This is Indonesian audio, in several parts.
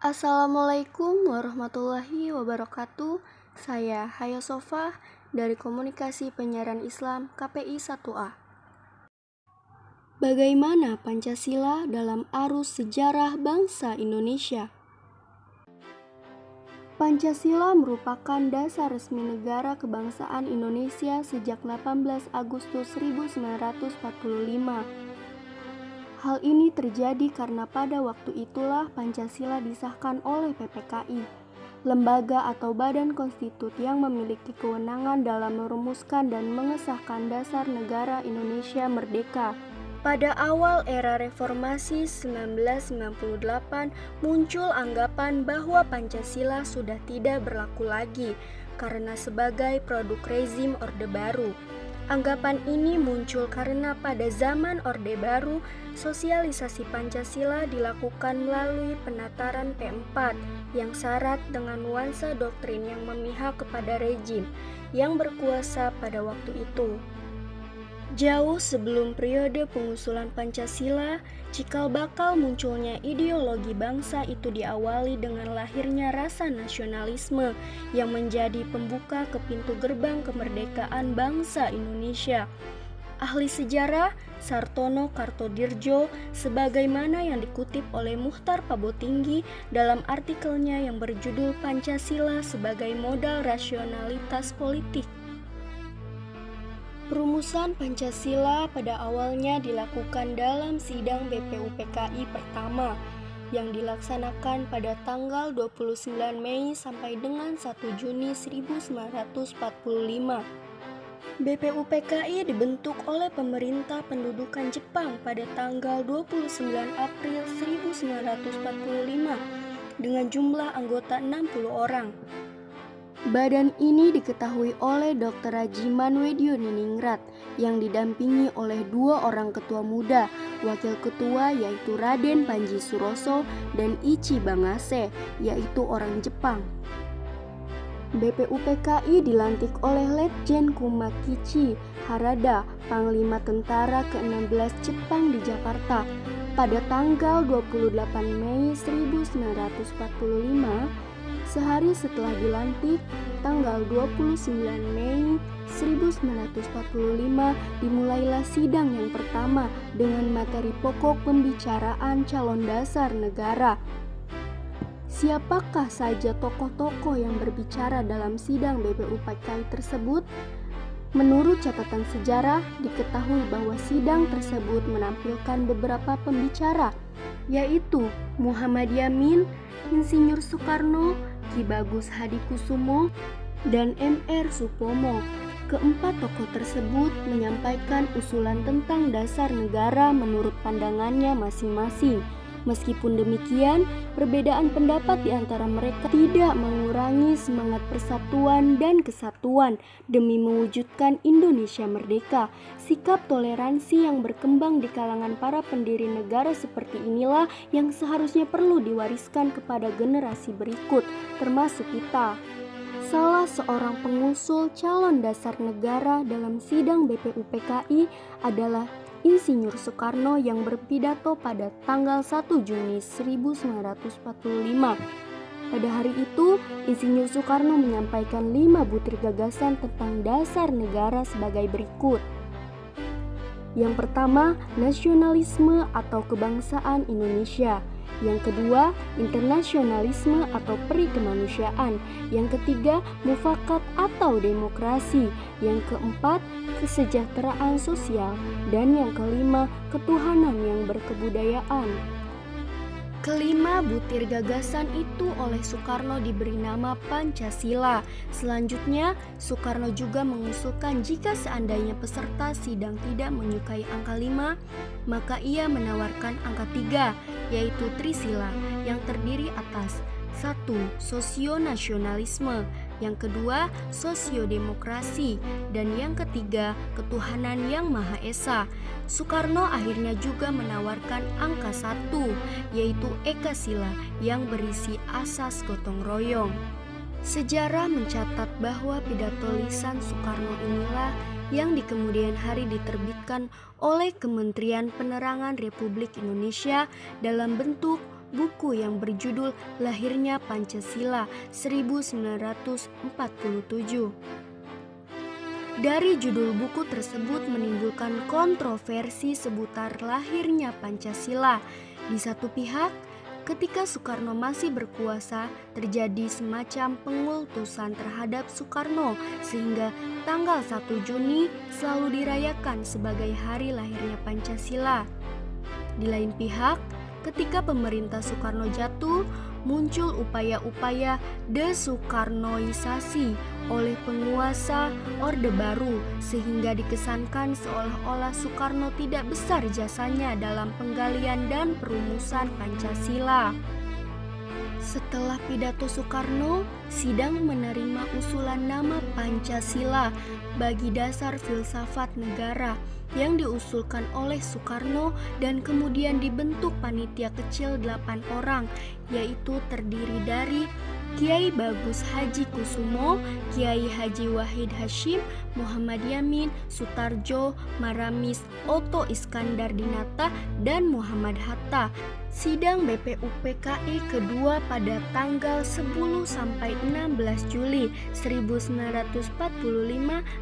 Assalamualaikum warahmatullahi wabarakatuh. Saya Haya Sofa dari Komunikasi Penyiaran Islam KPI 1A. Bagaimana Pancasila dalam arus sejarah bangsa Indonesia? Pancasila merupakan dasar resmi negara kebangsaan Indonesia sejak 18 Agustus 1945. Hal ini terjadi karena pada waktu itulah Pancasila disahkan oleh PPKI, lembaga atau badan konstitut yang memiliki kewenangan dalam merumuskan dan mengesahkan dasar negara Indonesia merdeka. Pada awal era reformasi 1998 muncul anggapan bahwa Pancasila sudah tidak berlaku lagi karena sebagai produk rezim Orde Baru. Anggapan ini muncul karena pada zaman Orde Baru, sosialisasi Pancasila dilakukan melalui penataran P4 yang syarat dengan nuansa doktrin yang memihak kepada rejim yang berkuasa pada waktu itu. Jauh sebelum periode pengusulan Pancasila, cikal bakal munculnya ideologi bangsa itu diawali dengan lahirnya rasa nasionalisme yang menjadi pembuka ke pintu gerbang kemerdekaan bangsa Indonesia. Ahli sejarah Sartono Kartodirjo sebagaimana yang dikutip oleh Muchtar Pabotinggi dalam artikelnya yang berjudul Pancasila sebagai Modal Rasionalitas Politik. Perumusan Pancasila pada awalnya dilakukan dalam sidang BPUPKI pertama yang dilaksanakan pada tanggal 29 Mei sampai dengan 1 Juni 1945. BPUPKI dibentuk oleh pemerintah pendudukan Jepang pada tanggal 29 April 1945 dengan jumlah anggota 60 orang. Badan ini diketahui oleh Dr. Rajiman Wedioningrat yang didampingi oleh 2 orang ketua muda, wakil ketua yaitu Raden Panji Suroso dan Ichi Bangase yaitu orang Jepang. BPUPKI dilantik oleh Letjen Kumakichi Harada, Panglima Tentara ke-16 Jepang di Jakarta pada tanggal 28 Mei 1945. Sehari setelah dilantik, tanggal 29 Mei 1945 dimulailah sidang yang pertama dengan materi pokok pembicaraan calon dasar negara. Siapakah saja tokoh-tokoh yang berbicara dalam sidang BPUPKI tersebut? Menurut catatan sejarah, diketahui bahwa sidang tersebut menampilkan beberapa pembicara, yaitu Muhammad Yamin, Insinyur Soekarno, Ki Bagus Hadikusumo, dan M.R. Supomo. Keempat tokoh tersebut menyampaikan usulan tentang dasar negara menurut pandangannya masing-masing. Meskipun demikian, perbedaan pendapat di antara mereka tidak mengurangi semangat persatuan dan kesatuan demi mewujudkan Indonesia merdeka. Sikap toleransi yang berkembang di kalangan para pendiri negara seperti inilah yang seharusnya perlu diwariskan kepada generasi berikut, termasuk kita. Salah seorang pengusul calon dasar negara dalam sidang BPUPKI adalah Insinyur Soekarno yang berpidato pada tanggal 1 Juni 1945. Pada hari itu, Insinyur Soekarno menyampaikan 5 butir gagasan tentang dasar negara sebagai berikut. Yang pertama, nasionalisme atau kebangsaan Indonesia. Yang kedua, internasionalisme atau peri kemanusiaan. Yang ketiga, mufakat atau demokrasi. Yang keempat, kesejahteraan sosial. Dan yang kelima, ketuhanan yang berkebudayaan. Kelima butir gagasan itu oleh Soekarno diberi nama Pancasila. Selanjutnya, Soekarno juga mengusulkan jika seandainya peserta sidang tidak menyukai angka 5, maka ia menawarkan angka 3, yaitu Trisila, yang terdiri atas 1. Sosionasionalisme, yang kedua sosiodemokrasi, dan yang ketiga ketuhanan yang Maha Esa. Soekarno akhirnya juga menawarkan angka 1, yaitu Ekasila yang berisi asas gotong royong. Sejarah mencatat bahwa pidato lisan Soekarno inilah yang di kemudian hari diterbitkan oleh Kementerian Penerangan Republik Indonesia dalam bentuk buku yang berjudul Lahirnya Pancasila 1947. Dari judul buku tersebut menimbulkan kontroversi seputar lahirnya Pancasila. Di satu pihak, ketika Soekarno masih berkuasa, terjadi semacam pengultusan terhadap Soekarno sehingga tanggal 1 Juni selalu dirayakan sebagai hari lahirnya Pancasila. Di lain pihak, ketika pemerintah Soekarno jatuh, muncul upaya-upaya desoekarnoisasi oleh penguasa Orde Baru sehingga dikesankan seolah-olah Soekarno tidak besar jasanya dalam penggalian dan perumusan Pancasila. Setelah pidato Soekarno, sidang menerima usulan nama Pancasila bagi dasar filsafat negara yang diusulkan oleh Soekarno dan kemudian dibentuk panitia kecil 8 orang, yaitu terdiri dari Kiai Bagus Haji Kusumo, Kiai Haji Wahid Hasyim, Muhammad Yamin, Sutarjo, Maramis, Oto Iskandar Dinata, dan Muhammad Hatta. Sidang BPUPKI kedua pada tanggal 10 sampai 16 Juli 1945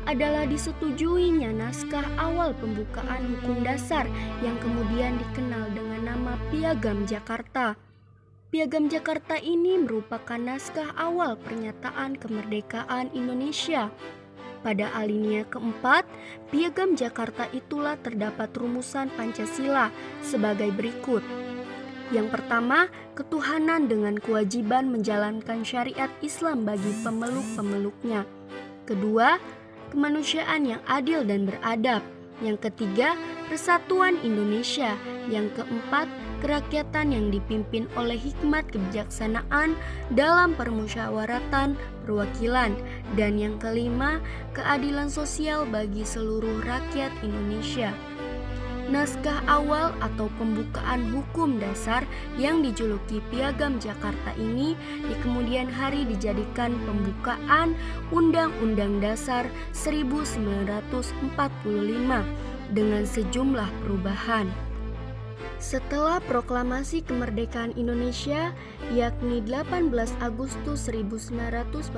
adalah disetujuinya naskah awal pembukaan hukum dasar yang kemudian dikenal dengan nama Piagam Jakarta. Piagam Jakarta ini merupakan naskah awal pernyataan kemerdekaan Indonesia. Pada alinea keempat, Piagam Jakarta itulah terdapat rumusan Pancasila sebagai berikut. Yang pertama, ketuhanan dengan kewajiban menjalankan syariat Islam bagi pemeluk-pemeluknya. Kedua, kemanusiaan yang adil dan beradab. Yang ketiga, persatuan Indonesia. Yang keempat, kerakyatan yang dipimpin oleh hikmat kebijaksanaan dalam permusyawaratan perwakilan. Dan yang kelima, keadilan sosial bagi seluruh rakyat Indonesia. Naskah awal atau pembukaan hukum dasar yang dijuluki Piagam Jakarta ini di kemudian hari dijadikan pembukaan Undang-Undang Dasar 1945 dengan sejumlah perubahan. Setelah proklamasi kemerdekaan Indonesia, yakni 18 Agustus 1945,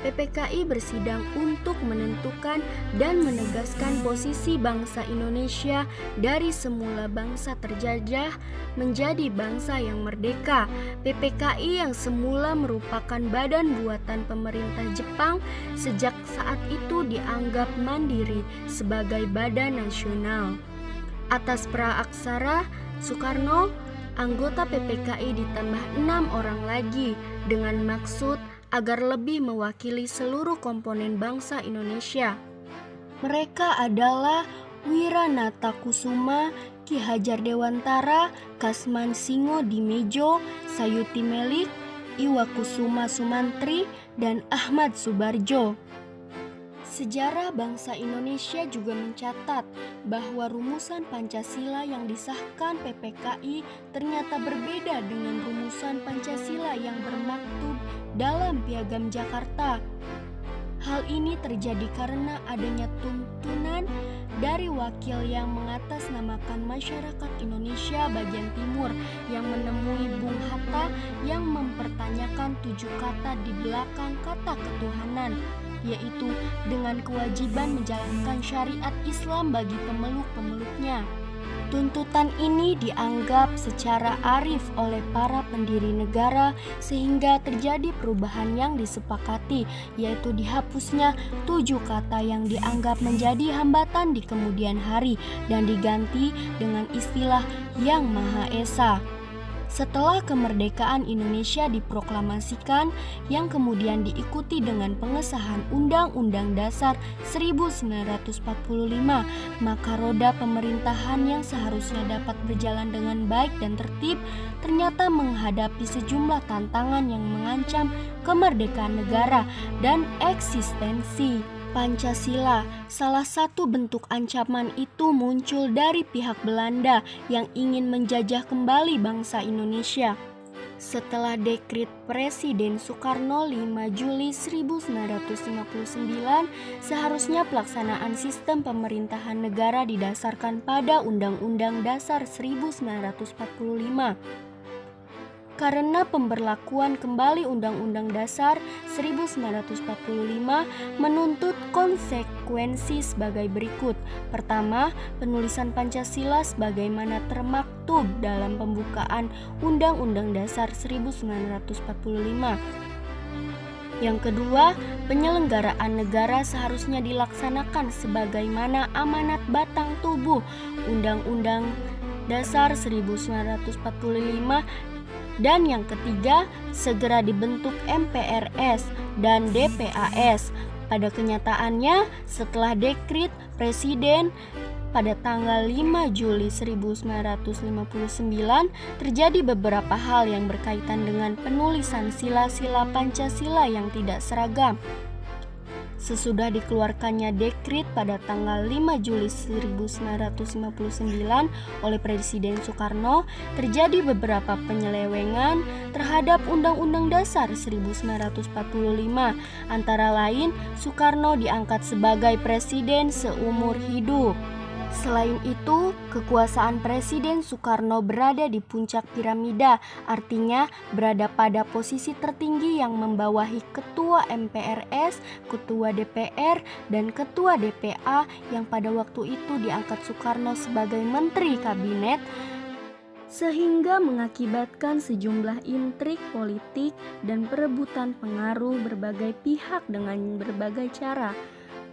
PPKI bersidang untuk menentukan dan menegaskan posisi bangsa Indonesia dari semula bangsa terjajah menjadi bangsa yang merdeka. PPKI yang semula merupakan badan buatan pemerintah Jepang sejak saat itu dianggap mandiri sebagai badan nasional. Atas praaksara Soekarno, anggota PPKI ditambah 6 orang lagi dengan maksud agar lebih mewakili seluruh komponen bangsa Indonesia. Mereka adalah Wiranata Kusuma, Ki Hajar Dewantara, Kasman Singo Dimejo, Sayuti Melik, Iwakusuma Sumantri, dan Ahmad Subarjo. Sejarah bangsa Indonesia juga mencatat bahwa rumusan Pancasila yang disahkan PPKI ternyata berbeda dengan rumusan Pancasila yang bermaktub dalam Piagam Jakarta. Hal ini terjadi karena adanya tuntunan dari wakil yang mengatasnamakan masyarakat Indonesia bagian timur yang menemui Bung Hatta yang mempertanyakan 7 kata di belakang kata ketuhanan, yaitu dengan kewajiban menjalankan syariat Islam bagi pemeluk-pemeluknya. Tuntutan ini dianggap secara arif oleh para pendiri negara sehingga terjadi perubahan yang disepakati, yaitu dihapusnya 7 kata yang dianggap menjadi hambatan di kemudian hari dan diganti dengan istilah Yang Maha Esa. Setelah kemerdekaan Indonesia diproklamasikan yang kemudian diikuti dengan pengesahan Undang-Undang Dasar 1945, maka roda pemerintahan yang seharusnya dapat berjalan dengan baik dan tertib ternyata menghadapi sejumlah tantangan yang mengancam kemerdekaan negara dan eksistensi Pancasila. Salah satu bentuk ancaman itu muncul dari pihak Belanda yang ingin menjajah kembali bangsa Indonesia. Setelah dekret Presiden Soekarno 5 Juli 1959, seharusnya pelaksanaan sistem pemerintahan negara didasarkan pada Undang-Undang Dasar 1945. karena pemberlakuan kembali Undang-Undang Dasar 1945 menuntut konsekuensi sebagai berikut. Pertama, penulisan Pancasila sebagaimana termaktub dalam pembukaan Undang-Undang Dasar 1945. Yang kedua, penyelenggaraan negara seharusnya dilaksanakan sebagaimana amanat batang tubuh Undang-Undang Dasar 1945. Dan yang ketiga, segera dibentuk MPRS dan DPAS. Pada kenyataannya, setelah dekret Presiden pada tanggal 5 Juli 1959, terjadi beberapa hal yang berkaitan dengan penulisan sila-sila Pancasila yang tidak seragam. Sesudah dikeluarkannya dekret pada tanggal 5 Juli 1959 oleh Presiden Soekarno, terjadi beberapa penyelewengan terhadap Undang-Undang Dasar 1945. Antara lain, Soekarno diangkat sebagai presiden seumur hidup. Selain itu, kekuasaan Presiden Soekarno berada di puncak piramida, artinya berada pada posisi tertinggi yang membawahi Ketua MPRS, Ketua DPR, dan Ketua DPA yang pada waktu itu diangkat Soekarno sebagai Menteri Kabinet, sehingga mengakibatkan sejumlah intrik politik dan perebutan pengaruh berbagai pihak dengan berbagai cara,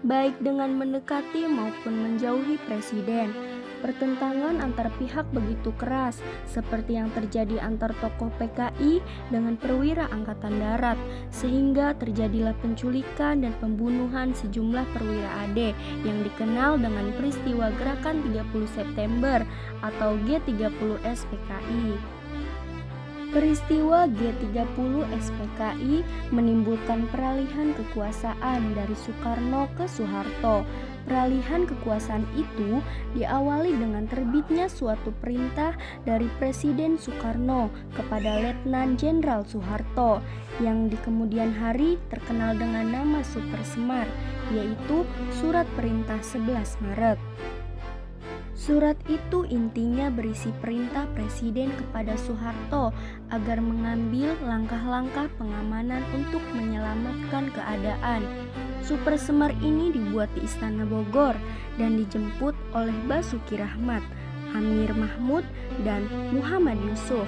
baik dengan mendekati maupun menjauhi presiden. Pertentangan antar pihak begitu keras, seperti yang terjadi antar tokoh PKI dengan perwira Angkatan Darat, sehingga terjadilah penculikan dan pembunuhan sejumlah perwira AD yang dikenal dengan peristiwa Gerakan 30 September atau G30 SPKI. Peristiwa G30 SPKI menimbulkan peralihan kekuasaan dari Soekarno ke Soeharto. Peralihan kekuasaan itu diawali dengan terbitnya suatu perintah dari Presiden Soekarno kepada Letnan Jenderal Soeharto yang di kemudian hari terkenal dengan nama Super Semar, yaitu Surat Perintah 11 Maret. Surat itu intinya berisi perintah Presiden kepada Soeharto agar mengambil langkah-langkah pengamanan untuk menyelamatkan keadaan. Super Semar ini dibuat di Istana Bogor dan dijemput oleh Basuki Rahmat, Amir Mahmud, dan Muhammad Yusuf.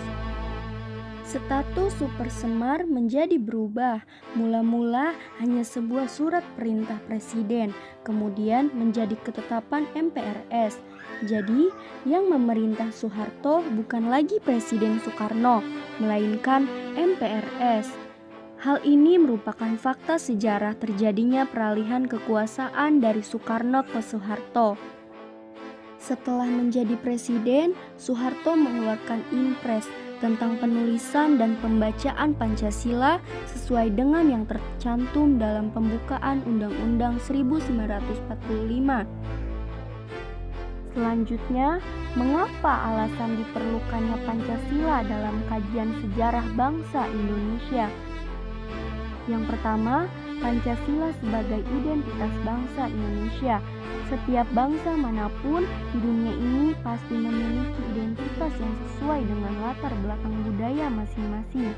Status Super Semar menjadi berubah, mula-mula hanya sebuah surat perintah presiden, kemudian menjadi ketetapan MPRS. Jadi, yang memerintah Soeharto bukan lagi Presiden Soekarno, melainkan MPRS. Hal ini merupakan fakta sejarah terjadinya peralihan kekuasaan dari Soekarno ke Soeharto. Setelah menjadi presiden, Soeharto mengeluarkan impres tentang penulisan dan pembacaan Pancasila sesuai dengan yang tercantum dalam pembukaan Undang-Undang 1945. Selanjutnya, mengapa alasan diperlukannya Pancasila dalam kajian sejarah bangsa Indonesia? Yang pertama, Pancasila sebagai identitas bangsa Indonesia. Setiap bangsa manapun di dunia ini pasti memiliki identitas yang sesuai dengan latar belakang budaya masing-masing.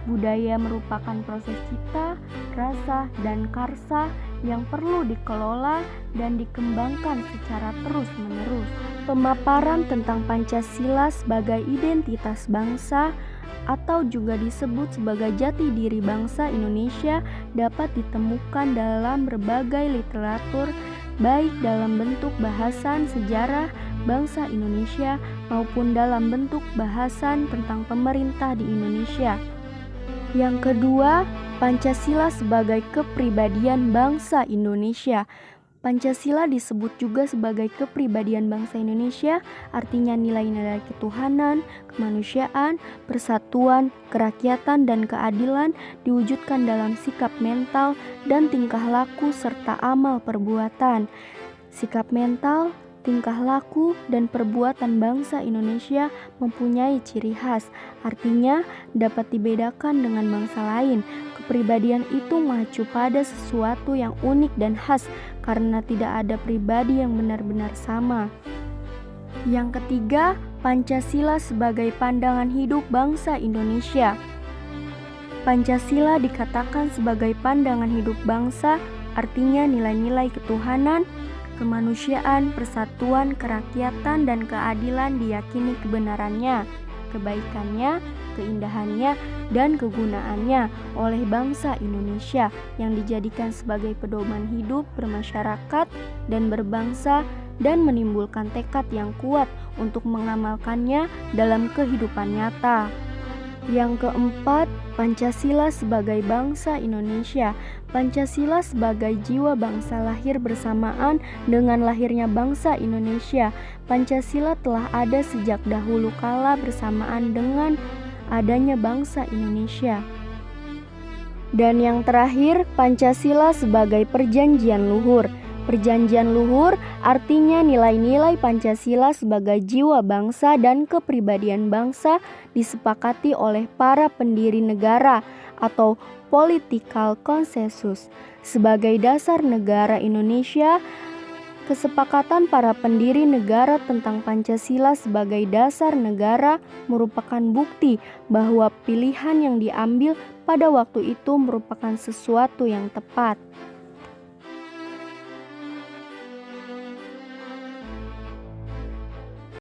Budaya merupakan proses cipta, rasa, dan karsa yang perlu dikelola dan dikembangkan secara terus-menerus. Pemaparan tentang Pancasila sebagai identitas bangsa atau juga disebut sebagai jati diri bangsa Indonesia dapat ditemukan dalam berbagai literatur, baik dalam bentuk bahasan sejarah bangsa Indonesia maupun dalam bentuk bahasan tentang pemerintah di Indonesia. Yang kedua, Pancasila sebagai kepribadian bangsa Indonesia. Pancasila disebut juga sebagai kepribadian bangsa Indonesia, artinya nilai-nilai ketuhanan, kemanusiaan, persatuan, kerakyatan, dan keadilan diwujudkan dalam sikap mental dan tingkah laku serta amal perbuatan. Sikap mental, tingkah laku, dan perbuatan bangsa Indonesia mempunyai ciri khas, artinya dapat dibedakan dengan bangsa lain. Kepribadian itu mengacu pada sesuatu yang unik dan khas karena tidak ada pribadi yang benar-benar sama. Yang ketiga, Pancasila sebagai pandangan hidup bangsa Indonesia. Pancasila dikatakan sebagai pandangan hidup bangsa, artinya nilai-nilai ketuhanan, kemanusiaan, persatuan, kerakyatan, dan keadilan diyakini kebenarannya, kebaikannya, keindahannya, dan kegunaannya oleh bangsa Indonesia yang dijadikan sebagai pedoman hidup bermasyarakat dan berbangsa dan menimbulkan tekad yang kuat untuk mengamalkannya dalam kehidupan nyata. Yang keempat, Pancasila sebagai bangsa Indonesia. Pancasila sebagai jiwa bangsa lahir bersamaan dengan lahirnya bangsa Indonesia. Pancasila telah ada sejak dahulu kala bersamaan dengan adanya bangsa Indonesia. Dan yang terakhir, Pancasila sebagai perjanjian luhur. Perjanjian luhur artinya nilai-nilai Pancasila sebagai jiwa bangsa dan kepribadian bangsa disepakati oleh para pendiri negara atau political consensus. Sebagai dasar negara Indonesia, kesepakatan para pendiri negara tentang Pancasila sebagai dasar negara merupakan bukti bahwa pilihan yang diambil pada waktu itu merupakan sesuatu yang tepat.